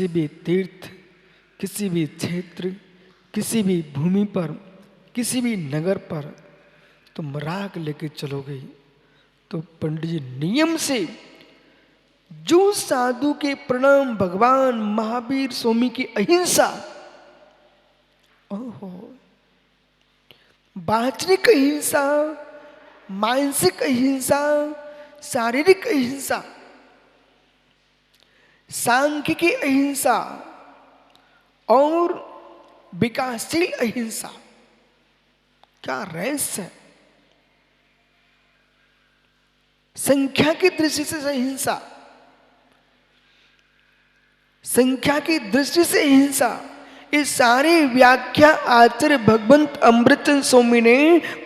किसी भी तीर्थ, किसी भी क्षेत्र, किसी भी भूमि पर, किसी भी नगर पर तुम राग लेके चलोगे तो पंडित जी नियम से जो साधु के प्रणाम, भगवान महावीर स्वामी की अहिंसा, ओहो, वाचनिक अहिंसा, मानसिक अहिंसा, शारीरिक अहिंसा, सांख्यिकी अहिंसा और विकासशील अहिंसा, क्या रहस्य है। संख्या की दृष्टि से अहिंसा, संख्या की दृष्टि से अहिंसा, ये सारी व्याख्या आचार्य भगवंत अमृतचंद्र स्वामी ने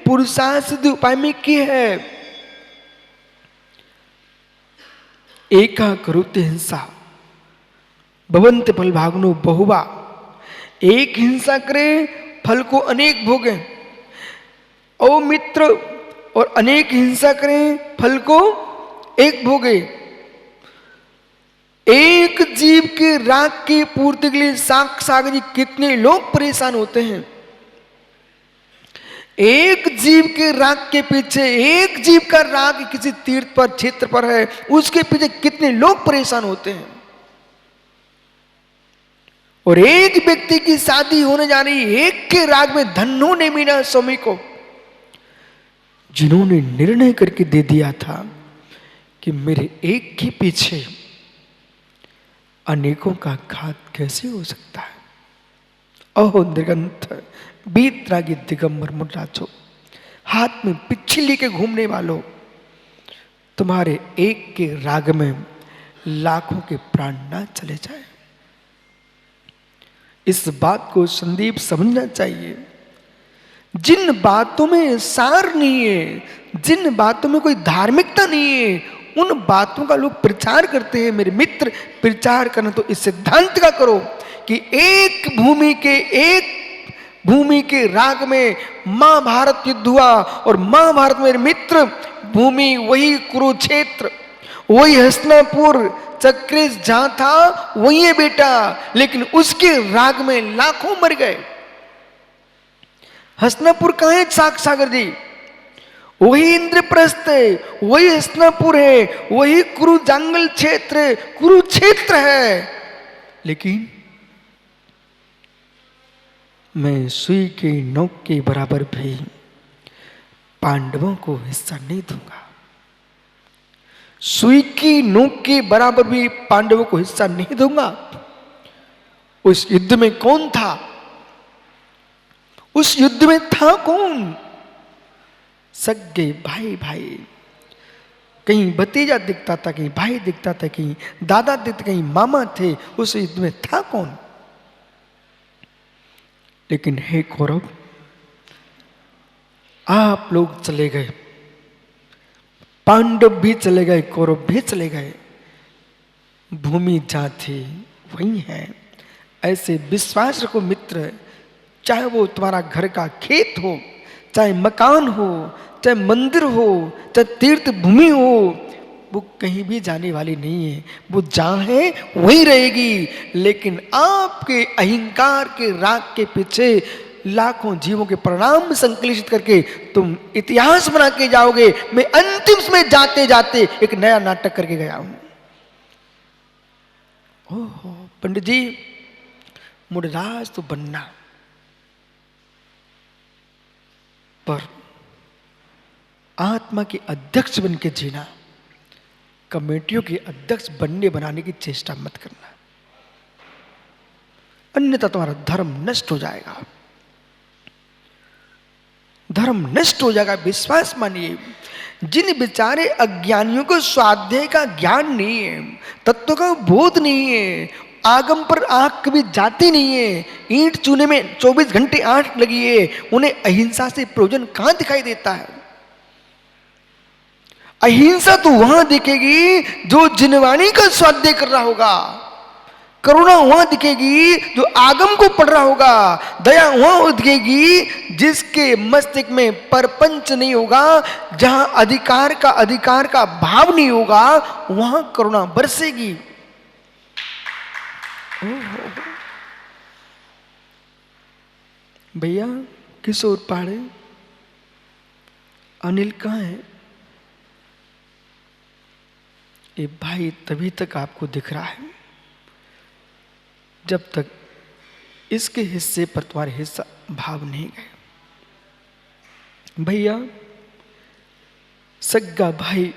पुरुषार्थ सिद्धि उपाय में की है। एका करुते हिंसा भवन्ति फल भागनो बहुवा, एक हिंसा करे फल को अनेक भोगे। ओ मित्र, और अनेक हिंसा करें फल को एक भोगे। एक जीव के राग की पूर्ति के लिए सागर जी कितने लोग परेशान होते हैं। एक जीव के राग के पीछे, एक जीव का राग किसी तीर्थ पर, क्षेत्र पर है, उसके पीछे कितने लोग परेशान होते हैं। और एक व्यक्ति की शादी होने जा रही, एक के राग में धन्नो ने मीना स्वामी को, जिन्होंने निर्णय करके दे दिया था कि मेरे एक के पीछे अनेकों का घात कैसे हो सकता है। अहो दिगंत बीतरागी दिगंबर मुद्राचो, हाथ में पिच्छी लेके घूमने वालों, तुम्हारे एक के राग में लाखों के प्राण ना चले जाए। इस बात को संदीप समझना चाहिए। जिन बातों में सार नहीं है, जिन बातों में कोई धार्मिकता नहीं है, उन बातों का लोग प्रचार करते हैं। मेरे मित्र, प्रचार करना तो इस सिद्धांत का करो कि एक भूमि के राग में महाभारत युद्ध हुआ, और महाभारत मेरे मित्र भूमि वही कुरुक्षेत्र, वही हस्तिनापुर, चक्रेश जहां था वही है बेटा, लेकिन उसके राग में लाखों मर गए। हस्तिनापुर कहां है सागर जी? वही इंद्रप्रस्थ है, वही हस्तिनापुर है, वही कुरु जंगल क्षेत्र, कुरुक्षेत्र है। लेकिन मैं सुई के नोक के बराबर भी पांडवों को हिस्सा नहीं दूंगा। सुई की नोक के बराबर भी पांडवों को हिस्सा नहीं दूंगा। उस युद्ध में कौन था? उस युद्ध में था कौन? सगे भाई भाई, कहीं भतीजा दिखता था, कहीं भाई दिखता था, कहीं दादा दिखता, कहीं मामा थे। उस युद्ध में था कौन? लेकिन हे कौरव, आप लोग चले गए, पांडव भी चले गए, कौरव भी चले गए, भूमि जहां थी वही है। ऐसे विश्वास रखो मित्र, चाहे वो तुम्हारा घर का खेत हो, चाहे मकान हो, चाहे मंदिर हो, चाहे तीर्थ भूमि हो, वो कहीं भी जाने वाली नहीं है। वो जहां है वहीं रहेगी। लेकिन आपके अहंकार के राग के पीछे लाखों जीवों के परिणाम संकलित करके तुम इतिहास बना के जाओगे। मैं अंतिम में जाते जाते एक नया नाटक करके गया हूं। ओहो पंडित जी, मुड़राज तो बनना, पर आत्मा के अध्यक्ष बन के जीना, कमेटियों के अध्यक्ष बनने बनाने की चेष्टा मत करना, अन्यथा तुम्हारा धर्म नष्ट हो जाएगा। धर्म नष्ट हो जाएगा, विश्वास मानिए। जिन बेचारे अज्ञानियों को स्वाध्याय का ज्ञान नहीं है, तत्व का बोध नहीं है, आगम पर आंख कभी जाती नहीं है, ईंट चूने में 24 घंटे आंख लगी है, उन्हें अहिंसा से प्रयोजन कहां दिखाई देता है? अहिंसा तो वहां दिखेगी जो जिनवाणी का स्वाध्याय कर रहा होगा, करुणा वहां दिखेगी जो आगम को पढ़ रहा होगा, दया वहां दिखेगी जिसके मस्तिष्क में परपंच नहीं होगा, जहां अधिकार का भाव नहीं होगा, वहां करुणा बरसेगी। हो। भैया किस ओर पहाड़े? अनिल कहाँ है? ये भाई तभी तक आपको दिख रहा है जब तक इसके हिस्से पर तुम्हारे हिस्सा भाव नहीं गए। भैया सग्गा भाई,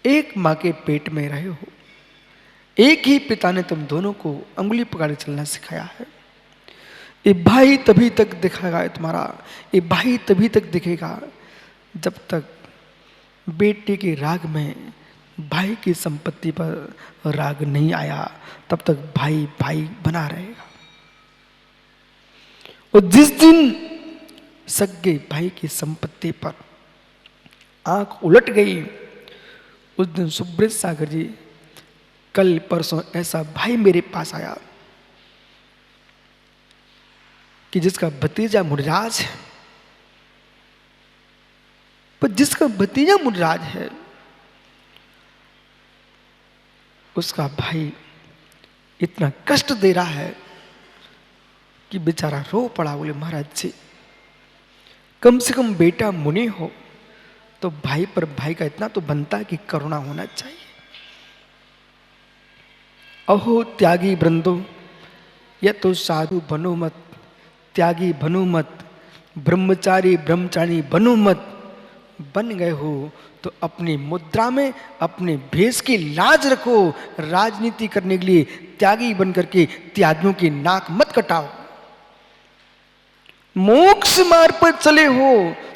एक मां के पेट में रहे हो, एक ही पिता ने तुम दोनों को अंगुली पकड़े चलना सिखाया है। ये भाई तभी तक दिखाएगा तुम्हारा, ये भाई तभी तक दिखेगा जब तक बेटे के राग में भाई की संपत्ति पर राग नहीं आया, तब तक भाई भाई बना रहेगा। और जिस दिन सगे भाई की संपत्ति पर आंख उलट गई, उस दिन सुब्रत सागर जी, कल परसों ऐसा भाई मेरे पास आया कि जिसका भतीजा मुनिराज है, पर जिसका भतीजा मुनिराज है उसका भाई इतना कष्ट दे रहा है कि बेचारा रो पड़ा। बोले महाराज जी, कम से कम बेटा मुनि हो तो भाई पर भाई का इतना तो बनता है कि करुणा होना चाहिए। अहो त्यागी वृंदो, या तो साधु बनो मत, त्यागी बनो मत, ब्रह्मचारी ब्रह्मचारी बनो मत। बन गए हो तो अपनी मुद्रा में अपने भेष की लाज रखो। राजनीति करने के लिए त्यागी बन करके त्यागियों की नाक मत कटाओ। मोक्ष मार्ग पर चले हो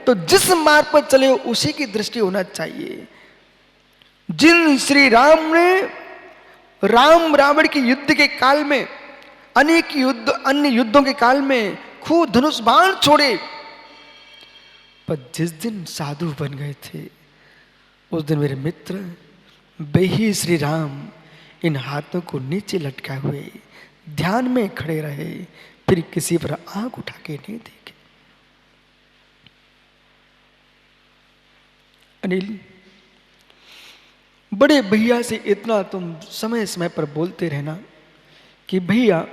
तो जिस मार्ग पर चले हो उसी की दृष्टि होना चाहिए। जिन श्री राम ने राम रावण के युद्ध के काल में, अनेक युद्ध अन्य युद्धों के काल में खूब धनुष बाण छोड़े, पर जिस दिन साधु बन गए थे उस दिन मेरे मित्र बेही श्री राम इन हाथों को नीचे लटकाए हुए ध्यान में खड़े रहे, फिर किसी पर आंख उठा के नहीं देखे। अनिल, बड़े भैया से इतना तुम समय समय पर बोलते रहना कि भैया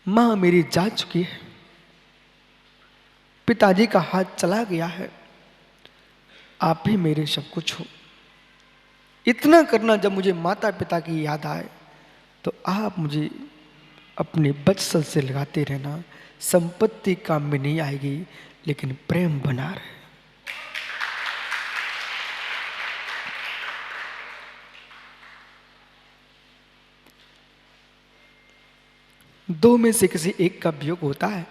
मां मेरी जा चुकी है, पिताजी का हाथ चला गया है, आप भी मेरे सब कुछ हो। इतना करना जब मुझे माता पिता की याद आए तो आप मुझे अपने बचपन से लगाते रहना। संपत्ति काम में नहीं आएगी लेकिन प्रेम बना रहे। दो में से किसी एक का वियोग होता है,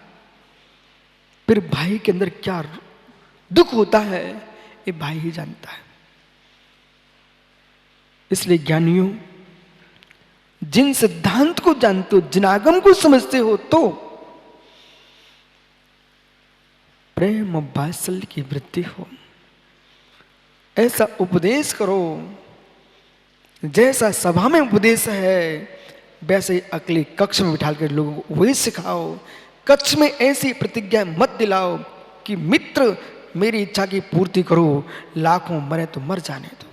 फिर भाई के अंदर क्या दुख होता है ये भाई ही जानता है। इसलिए ज्ञानियों, जिन सिद्धांत को जानते हो, जिन आगम को समझते हो, तो प्रेम और वात्सल्य की वृद्धि हो, ऐसा उपदेश करो जैसा सभा में उपदेश है वैसे ही अगले कक्ष में बिठा कर लोगों को वही सिखाओ। कक्ष में ऐसी प्रतिज्ञा मत दिलाओ कि मित्र मेरी इच्छा की पूर्ति करो, लाखों मरे तो मर जाने दो।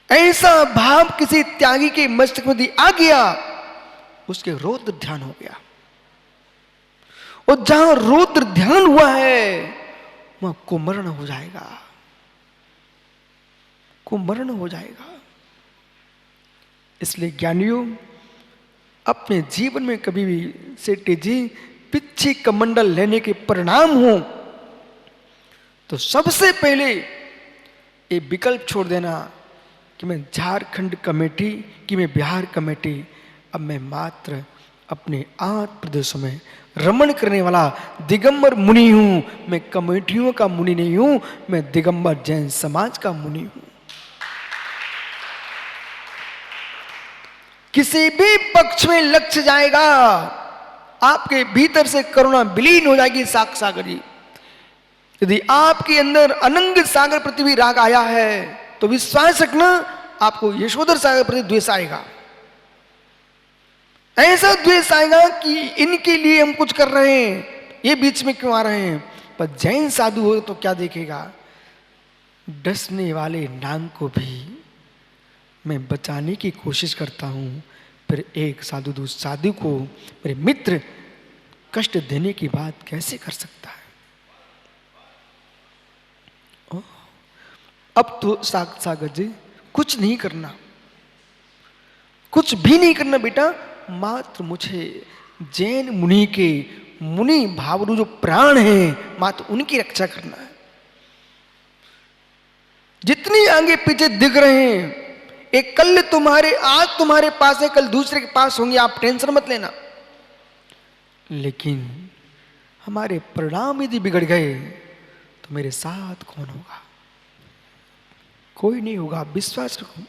ऐसा भाव किसी त्यागी के मस्तिष्क में आ गया, उसके रौद्र ध्यान हो गया। और जहां रौद्र ध्यान हुआ है वहां कुमरण हो जाएगा, कुमरण हो जाएगा। इसलिए ज्ञानियों, अपने जीवन में कभी भी सेठी जी पिछी कमंडल लेने के परिणाम हो तो सबसे पहले ये विकल्प छोड़ देना कि मैं झारखंड कमेटी कि मैं बिहार कमेटी, अब मैं मात्र अपने 8 प्रदेशों में रमण करने वाला दिगंबर मुनि हूं। मैं कमेटियों का मुनि नहीं हूं, मैं दिगंबर जैन समाज का मुनि हूं। किसी भी पक्ष में लक्ष्य जाएगा, आपके भीतर से करुणा विलीन हो जाएगी। सागर जी, यदि आपके अंदर अनंग सागर प्रति भी राग आया है तो विश्वास रखना आपको यशोधर सागर प्रति द्वेष आएगा। ऐसा द्वेष आएगा कि इनके लिए हम कुछ कर रहे हैं, ये बीच में क्यों आ रहे हैं। पर जैन साधु हो तो क्या देखेगा, डसने वाले नांग को भी मैं बचाने की कोशिश करता हूं, पर फिर एक साधु दूसरे साधु को, मेरे मित्र, कष्ट देने की बात कैसे कर सकता है? अब तो सागर जी कुछ नहीं करना, कुछ भी नहीं करना बेटा, मात्र मुझे जैन मुनि के, मुनि भावरु जो प्राण हैं, मात्र उनकी रक्षा करना है। जितनी आगे पीछे दिख रहे हैं, एक कल तुम्हारे, आज तुम्हारे पास है, कल दूसरे के पास होंगे, आप टेंशन मत लेना। लेकिन हमारे परिणाम यदि बिगड़ गए तो मेरे साथ कौन होगा? कोई नहीं होगा, आप विश्वास रखो।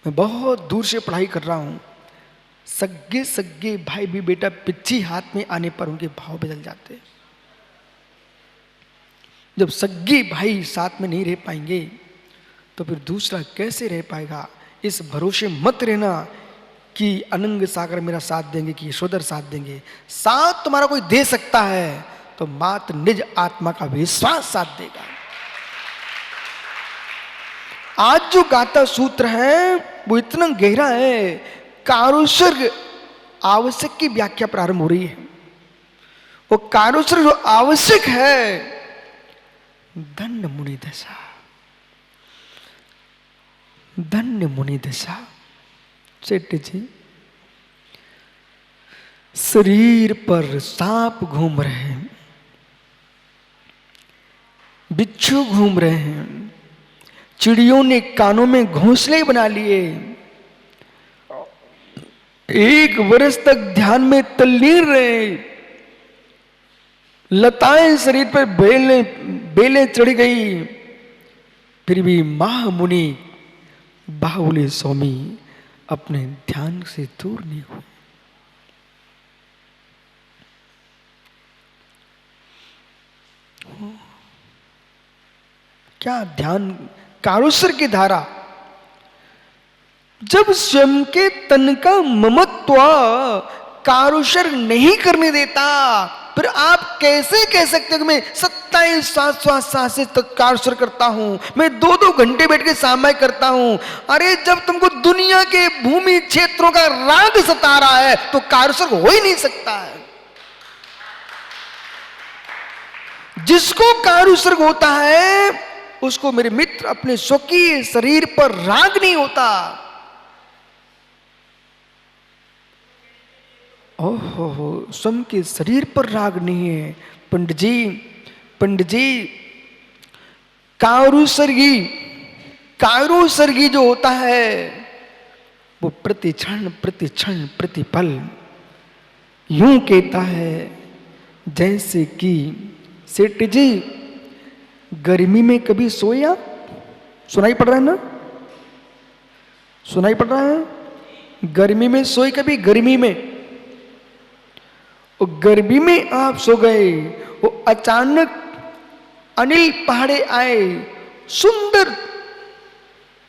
मैं बहुत दूर से पढ़ाई कर रहा हूं, सगे सगे भाई भी बेटा पिच्ची हाथ में आने पर उनके भाव बदल जाते हैं। जब सगे भाई साथ में नहीं रह पाएंगे तो फिर दूसरा कैसे रह पाएगा? इस भरोसे मत रहना कि अनंग सागर मेरा साथ देंगे, कि यशोधर साथ देंगे। साथ तुम्हारा कोई दे सकता है तो मात्र निज आत्मा का विश्वास साथ देगा। आज जो गाथा सूत्र है वो इतना गहरा है, कारुसर्ग आवश्यक की व्याख्या प्रारंभ हो रही है। वो कारुसर्ग जो आवश्यक है, धन्य मुनि दशा, धन्य मुनि दशा। सेठ जी, शरीर पर सांप घूम रहे हैं, बिच्छू घूम रहे हैं, चिड़ियों ने कानों में घोंसले बना लिए, एक वर्ष तक ध्यान में तल्लीन रहे, लताएं शरीर पर बेलें चढ़ गई, फिर भी महामुनि बाहुली स्वामी अपने ध्यान से दूर नहीं हुए। क्या ध्यान, कारुसर की धारा। जब स्वयं के तन का ममत्व कारुसर नहीं करने देता, फिर आप कैसे कह सकते हो कि मैं 27 श्वास से तक कारुसर करता हूं, मैं 2-2 घंटे बैठ के सामायिक करता हूं। अरे जब तुमको दुनिया के भूमि क्षेत्रों का राग सता रहा है तो कारुसर हो ही नहीं सकता है। जिसको कारुसर्ग होता है उसको मेरे मित्र अपने स्वकीय शरीर पर राग नहीं होता। ओहो, स्वयं के शरीर पर राग नहीं है। पंडित जी, कारुसर्गी जो होता है वो प्रति क्षण प्रतिपल यूं कहता है जैसे कि, सेठ जी गर्मी में कभी सोया? सुनाई पड़ रहा है ना? सुनाई पड़ रहा है? गर्मी में सोई कभी? गर्मी में, और गर्मी में आप सो गए, वो अचानक अनिल पहाड़े आए, सुंदर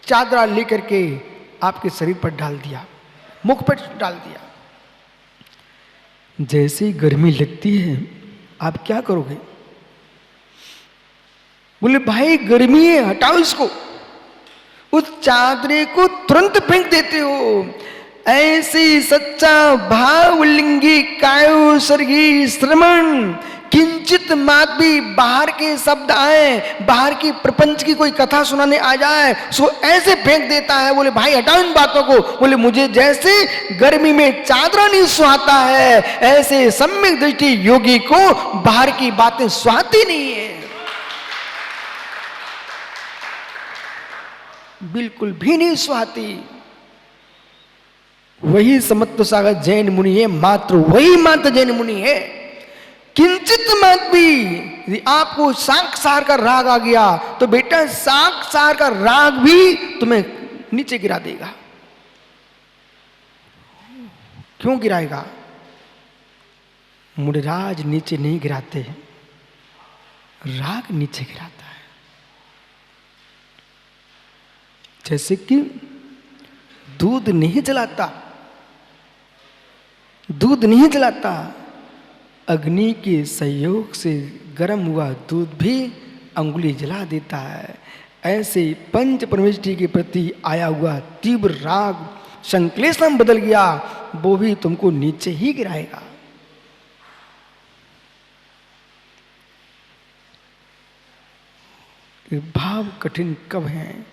चादरा लेकर के आपके शरीर पर डाल दिया, मुख पर डाल दिया। जैसे ही गर्मी लगती है आप क्या करोगे? बोले भाई गर्मी है, हटाओ इसको। उस चादरे को तुरंत फेंक देते हो। ऐसी सच्चा भावलिंगी कायुसर्गी श्रमण, किंचित मात भी बाहर के शब्द आए, बाहर की प्रपंच की कोई कथा सुनाने आ जाए, सो ऐसे फेंक देता है। बोले भाई हटाओ इन बातों को। बोले मुझे जैसे गर्मी में चादरा नहीं सुहाता है, ऐसे सम्यक दृष्टि योगी को बाहर की बातें सुहाती नहीं है, बिल्कुल भी नहीं सुहाती। वही समत्व सागर जैन मुनि है, मात्र वही मात्र जैन मुनि है। किंचित मत भी यदि आपको शाक का राग आ गया तो बेटा शाक का राग भी तुम्हें नीचे गिरा देगा। क्यों गिराएगा? मुनिराज नीचे नहीं गिराते, राग नीचे गिराता है। जैसे कि दूध नहीं जलाता, दूध नहीं जलाता, अग्नि के सहयोग से गर्म हुआ दूध भी अंगुली जला देता है। ऐसे पंच परमेष्टि के प्रति आया हुआ तीव्र राग संश्लेषण बदल गया, वो भी तुमको नीचे ही गिराएगा। ये भाव कठिन कब है?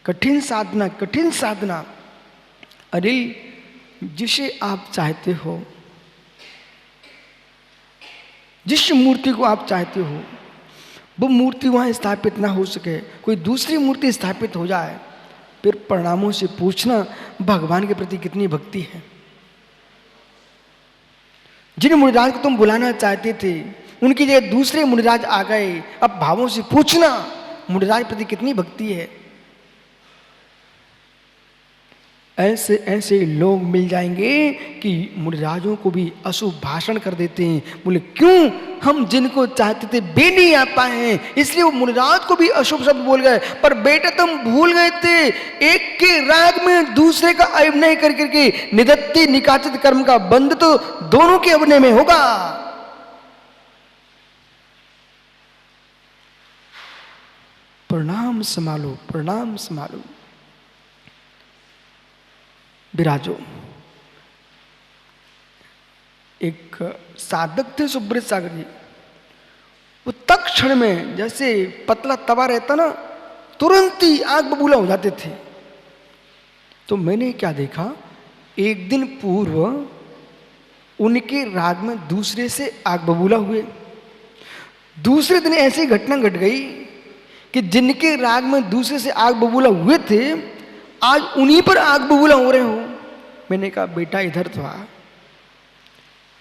कठिन साधना, कठिन साधना। अरे जिसे आप चाहते हो, जिस मूर्ति को आप चाहते हो, वो मूर्ति वहां स्थापित ना हो सके, कोई दूसरी मूर्ति स्थापित हो जाए, फिर परिणामों से पूछना भगवान के प्रति कितनी भक्ति है। जिन मुनिराज को तुम बुलाना चाहते थे, उनकी जगह दूसरे मुनिराज आ गए। अब भावों से पूछना मुनिराज प्रति कितनी भक्ति है। ऐसे ऐसे लोग मिल जाएंगे कि मुनिराजों को भी अशुभ भाषण कर देते हैं। बोले क्यों? हम जिनको चाहते थे वे नहीं आ पाए हैं, इसलिए वो मुनिराज को भी अशुभ शब्द बोल गए। पर बेटा तुम भूल गए थे, एक के राग में दूसरे का अभिनय कर करके निदत्ति निकाचित कर्म का बंध तो दोनों के अभिनय में होगा। प्रणाम संभालो, प्रणाम संभालो। विराजो। एक साधक थे सुब्रत सागर जी, वो तक क्षण में जैसे पतला तवा रहता ना, तुरंत ही आग बबूला हो जाते थे। तो मैंने क्या देखा, एक दिन पूर्व उनके राग में दूसरे से आग बबूला हुए। दूसरे दिन ऐसी घटना घट गई कि जिनके राग में दूसरे से आग बबूला हुए थे, आज उन्हीं पर आग बबूला हो रहे हो। मैंने कहा बेटा इधर तो आ,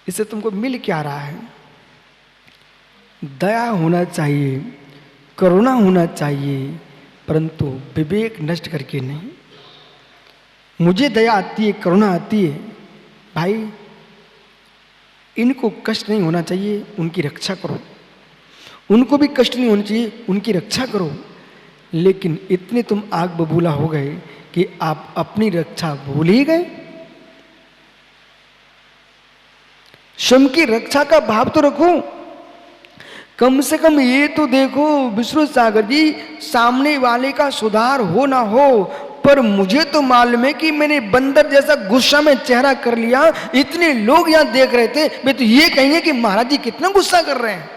इससे तुमको मिल क्या रहा है? दया होना चाहिए, करुणा होना चाहिए, परंतु विवेक नष्ट करके नहीं। मुझे दया आती है, करुणा आती है, भाई इनको कष्ट नहीं होना चाहिए, उनकी रक्षा करो। उनको भी कष्ट नहीं होना चाहिए, उनकी रक्षा करो। लेकिन इतने तुम आग बबूला हो गए कि आप अपनी रक्षा भूल ही गए। स्वयं की रक्षा का भाव तो रखो। कम से कम ये तो देखो विश्वनाथ सागर जी, सामने वाले का सुधार हो ना हो, पर मुझे तो मालूम है कि मैंने बंदर जैसा गुस्सा में चेहरा कर लिया। इतने लोग यहां देख रहे थे, वे तो ये कहेंगे कि महाराज जी कितना गुस्सा कर रहे हैं।